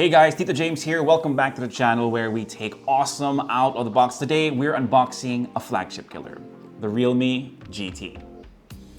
Hey guys, Tito James here. Welcome back to the channel where we take awesome out of the box. Today, we're unboxing a flagship killer, the Realme GT.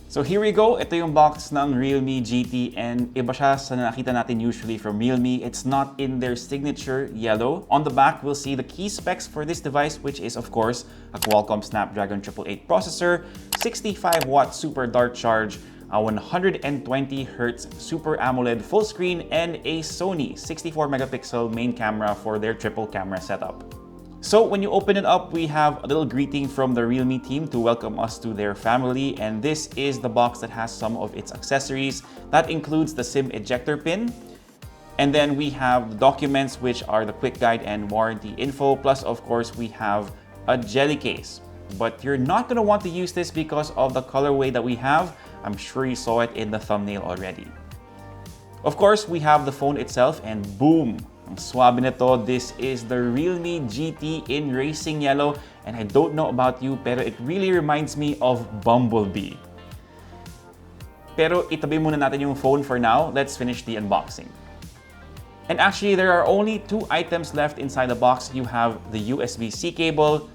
So here we go. Ito yung box ng Realme GT and iba siya sa nakita natin usually from Realme. It's not in their signature yellow. On the back, we'll see the key specs for this device, which is of course a Qualcomm Snapdragon 888 processor, 65-watt super dart charge, a 120Hz Super AMOLED full screen, and a Sony 64-megapixel main camera for their triple camera setup. So when you open it up, we have a little greeting from the Realme team to welcome us to their family, and this is the box that has some of its accessories. That includes the SIM ejector pin, and then we have the documents, which are the quick guide and warranty info, plus of course we have a jelly case. But you're not going to want to use this because of the colorway that we have. I'm sure you saw it in the thumbnail already. Of course, we have the phone itself, and boom! Ang swabe nito, this is the Realme GT in racing yellow, and I don't know about you, pero it really reminds me of Bumblebee. Pero itabi muna natin yung phone for now. Let's finish the unboxing. And actually, there are only two items left inside the box. You have the USB-C cable,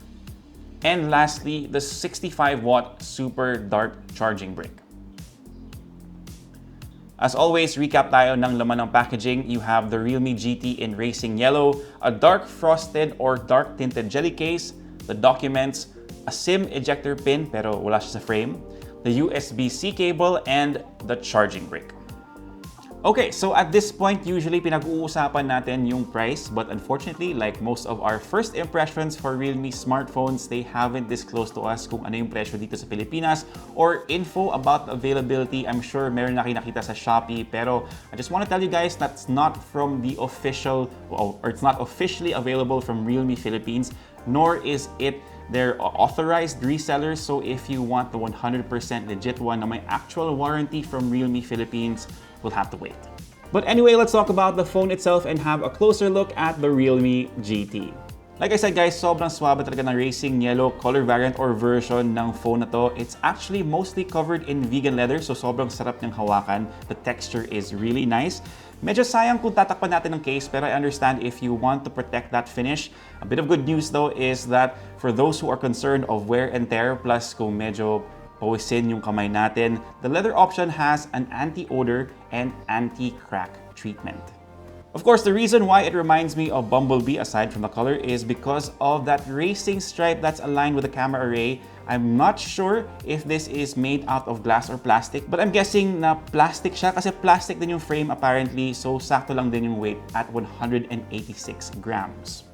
and lastly, the 65-watt Super Dart charging brick. As always, recap tayo ng laman ng packaging. You have the Realme GT in racing yellow, a dark frosted or dark tinted jelly case, the documents, a SIM ejector pin pero wala siya sa frame, the USB-C cable, and the charging brick. Okay, so at this point, usually pinag-uusapan natin yung price, but unfortunately, like most of our first impressions for Realme smartphones, they haven't disclosed to us kung ano yung presyo dito sa Pilipinas or info about the availability. I'm sure meron na kayo nakita sa Shopee, pero I just want to tell you guys that's not from the official, or it's not officially available from Realme Philippines, nor is it their authorized resellers. So if you want the 100% legit one na may actual warranty from Realme Philippines, we'll have to wait. But anyway, let's talk about the phone itself and have a closer look at the Realme GT. Like I said guys, sobrang swabe talaga ng racing yellow color variant or version ng phone na to. It's actually mostly covered in vegan leather, so sobrang sarap niyang hawakan. The texture is really nice. Medyo sayang kung tatakpan natin ng case, pero I understand if you want to protect that finish. A bit of good news though is that for those who are concerned of wear and tear, plus kung medyo pawisin yung kamay natin, the leather option has an anti-odor and anti-crack treatment. Of course, the reason why it reminds me of Bumblebee, aside from the color, is because of that racing stripe that's aligned with the camera array. I'm not sure if this is made out of glass or plastic, but I'm guessing na plastic siya kasi plastic din yung frame apparently, so sakto lang din yung weight at 186 grams.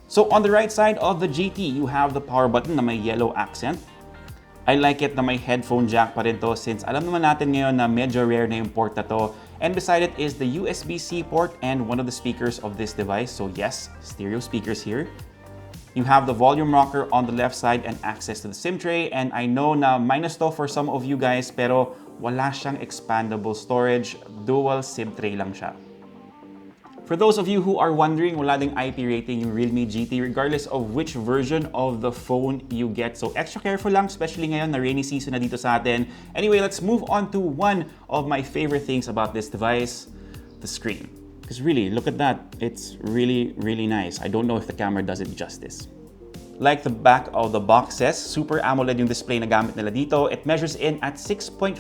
So on the right side of the GT, you have the power button na may yellow accent. I like it na may headphone jack pa rin to since alam naman natin ngayon na medyo rare na yung port na to. And beside it is the USB-C port and one of the speakers of this device. So yes, stereo speakers here. You have the volume rocker on the left side and access to the SIM tray. And I know na minus to for some of you guys, pero wala siyang expandable storage. Dual SIM tray lang siya. For those of you who are wondering, wala ding IP rating yung Realme GT regardless of which version of the phone you get. So extra careful lang, especially ngayon na rainy season na dito sa atin. Anyway, let's move on to one of my favorite things about this device, the screen. Because really, look at that. It's really, really nice. I don't know if the camera does it justice. Like the back of the box says, Super AMOLED yung display na gamit nila dito. It measures in at 6.43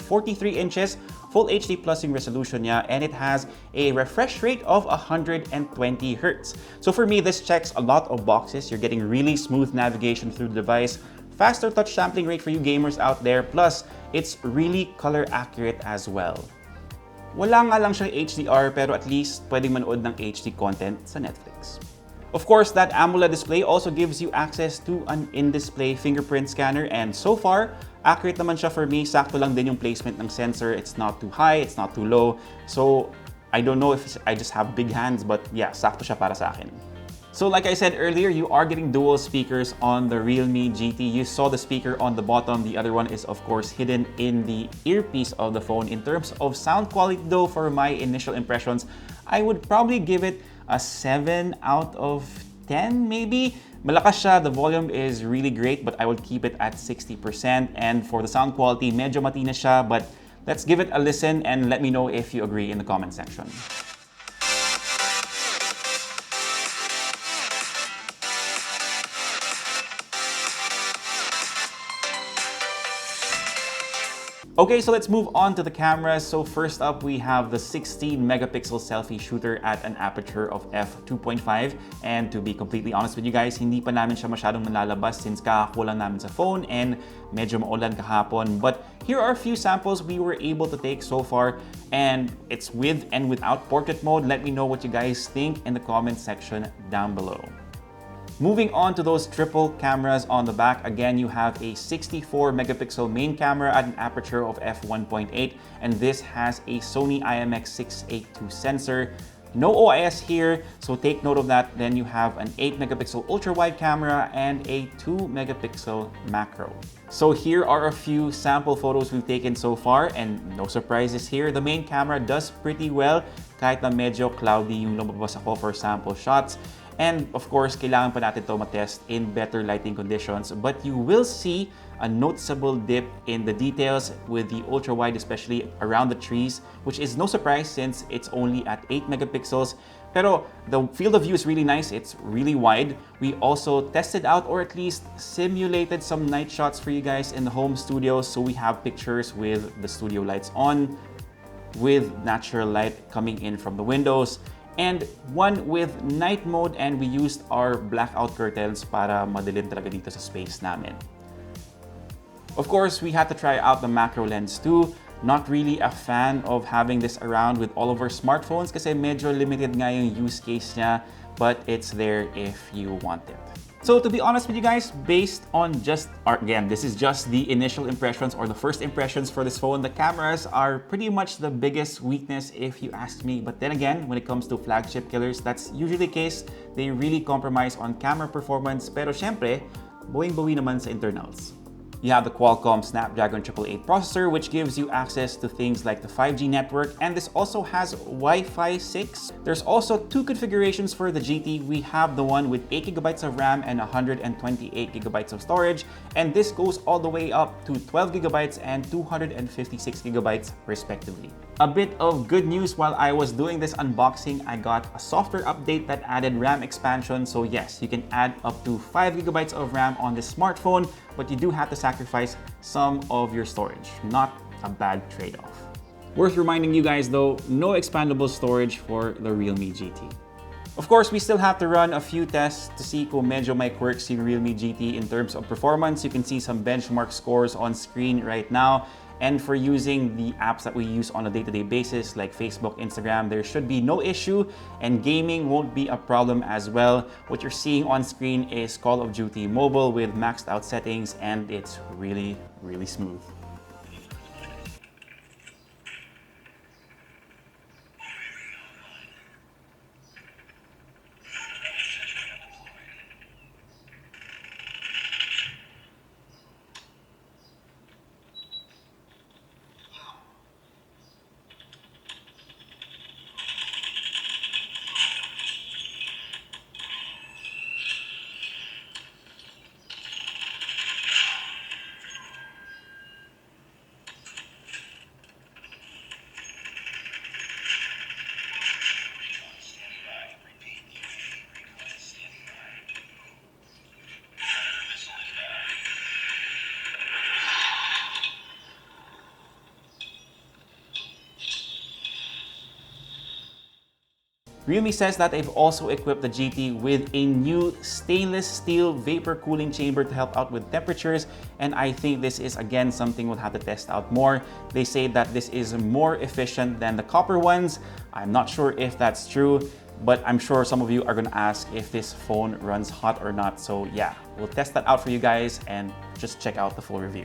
inches, Full HD Plus yung resolution niya, and it has a refresh rate of 120 Hz. So for me, this checks a lot of boxes. You're getting really smooth navigation through the device, faster touch sampling rate for you gamers out there, plus it's really color accurate as well. Wala nga lang siyang HDR, pero at least pwedeng manood ng HD content sa Netflix. Of course, that AMOLED display also gives you access to an in-display fingerprint scanner, and so far, accurate naman siya for me. Sakto lang din yung placement ng sensor. It's not too high, it's not too low. So, I don't know if I just have big hands, but yeah, sakto siya para sa akin. So like I said earlier, you are getting dual speakers on the Realme GT. You saw the speaker on the bottom. The other one is of course hidden in the earpiece of the phone. In terms of sound quality though, for my initial impressions, I would probably give it a 7 out of 10 maybe. Malakas siya, the volume is really great, but I would keep it at 60%. And for the sound quality, medyo matina siya, but let's give it a listen and let me know if you agree in the comment section. Okay, so let's move on to the cameras. So first up, we have the 16 megapixel selfie shooter at an aperture of f2.5. And to be completely honest with you guys, hindi pa namin siya masyadong nalalabas since kakakulang namin sa phone and medyo maulan kahapon. But here are a few samples we were able to take so far, and it's with and without portrait mode. Let me know what you guys think in the comment section down below. Moving on to those triple cameras on the back, again, you have a 64 megapixel main camera at an aperture of f1.8, and this has a Sony IMX682 sensor. No OIS here, so take note of that. Then you have an 8 megapixel ultra wide camera and a 2 megapixel macro. So here are a few sample photos we've taken so far, and no surprises here. The main camera does pretty well kahit na medyo cloudy yung lumabas ako for sample shots. And of course, kailangan pa natin ito matest in better lighting conditions. But you will see a noticeable dip in the details with the ultra-wide, especially around the trees, which is no surprise since it's only at 8 megapixels. Pero the field of view is really nice. It's really wide. We also tested out, or at least simulated, some night shots for you guys in the home studio. So we have pictures with the studio lights on, with natural light coming in from the windows, and one with night mode, and we used our blackout curtains para madilim talaga dito sa space namin. Of course, we had to try out the macro lens too. Not really a fan of having this around with all of our smartphones kasi medyo limited nga yung use case niya, but it's there if you want it. So to be honest with you guys, based on again, this is just the initial impressions or the first impressions for this phone, the cameras are pretty much the biggest weakness if you ask me. But then again, when it comes to flagship killers, that's usually the case. They really compromise on camera performance, pero syempre, buwing-buwi naman sa internals. You have the Qualcomm Snapdragon 888 processor, which gives you access to things like the 5G network, and this also has Wi-Fi 6. There's also two configurations for the GT. We have the one with 8GB of RAM and 128GB of storage, and this goes all the way up to 12GB and 256GB respectively. A bit of good news, while I was doing this unboxing, I got a software update that added RAM expansion. So yes, you can add up to 5GB of RAM on this smartphone, but you do have to sacrifice some of your storage. Not a bad trade-off. Worth reminding you guys though, no expandable storage for the Realme GT. Of course, we still have to run a few tests to see kung medyo may quirks yung Realme GT in terms of performance. You can see some benchmark scores on screen right now. And for using the apps that we use on a day-to-day basis like Facebook, Instagram, there should be no issue, and gaming won't be a problem as well. What you're seeing on screen is Call of Duty Mobile with maxed out settings, and it's really, really smooth. Realme says that they've also equipped the GT with a new stainless steel vapor cooling chamber to help out with temperatures, and I think this is again something we'll have to test out more. They say that this is more efficient than the copper ones. I'm not sure if that's true, but I'm sure some of you are gonna ask if this phone runs hot or not. So yeah, we'll test that out for you guys and just check out the full review.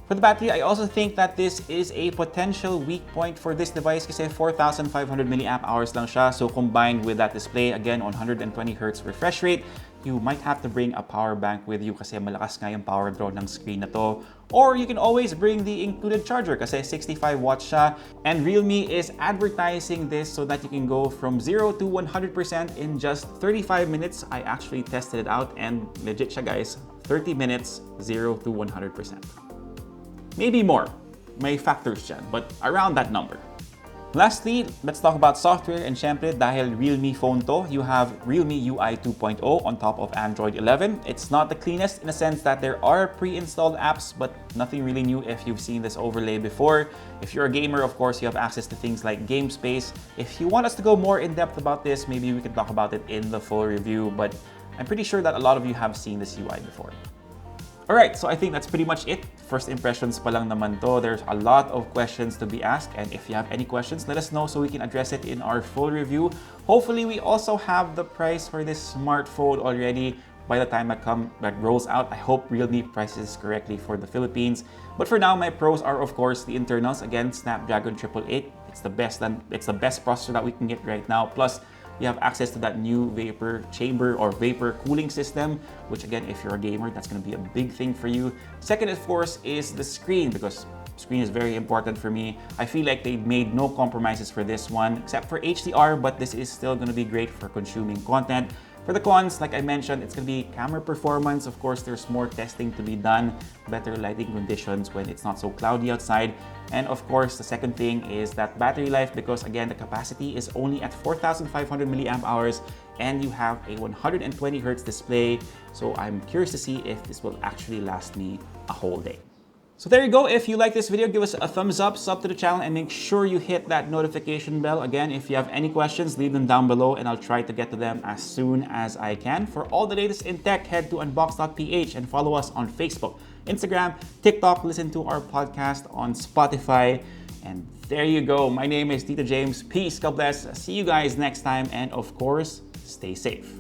For the battery, I also think that this is a potential weak point for this device kasi 4,500 milliamp hours lang siya. So combined with that display, again on 120Hz refresh rate, you might have to bring a power bank with you kasi malakas nga yung power draw ng screen na to. Or you can always bring the included charger kasi 65 watts siya. And Realme is advertising this so that you can go from 0 to 100% in just 35 minutes. I actually tested it out and legit siya guys, 30 minutes, 0 to 100%. Maybe more, may factors dyan, but around that number. Lastly, let's talk about software, and syempre dahil Realme phone to, you have Realme UI 2.0 on top of Android 11. It's not the cleanest in the sense that there are pre-installed apps, but nothing really new if you've seen this overlay before. If you're a gamer, of course, you have access to things like game space. If you want us to go more in depth about this, maybe we can talk about it in the full review, but I'm pretty sure that a lot of you have seen this UI before. Alright, so I think that's pretty much it. First impressions pa lang naman to. There's a lot of questions to be asked, and if you have any questions, let us know so we can address it in our full review. Hopefully, we also have the price for this smartphone already by the time that rolls out. I hope Realme prices correctly for the Philippines. But for now, my pros are of course the internals. Again, Snapdragon 888. It's the best processor that we can get right now. Plus, you have access to that new vapor chamber or vapor cooling system, which again, if you're a gamer, that's going to be a big thing for you. Second, of course, is the screen, because screen is very important for me. I feel like they made no compromises for this one, except for HDR, but this is still going to be great for consuming content. For the cons, like I mentioned, it's going to be camera performance. Of course, there's more testing to be done, better lighting conditions when it's not so cloudy outside. And of course, the second thing is that battery life, because again, the capacity is only at 4,500 milliamp hours and you have a 120 Hz display. So I'm curious to see if this will actually last me a whole day. So there you go. If you like this video, give us a thumbs up, sub to the channel, and make sure you hit that notification bell. Again, if you have any questions, leave them down below and I'll try to get to them as soon as I can. For all the latest in tech, head to Unbox.ph and follow us on Facebook, Instagram, TikTok, listen to our podcast on Spotify. And there you go. My name is Tito James. Peace, God bless. See you guys next time. And of course, stay safe.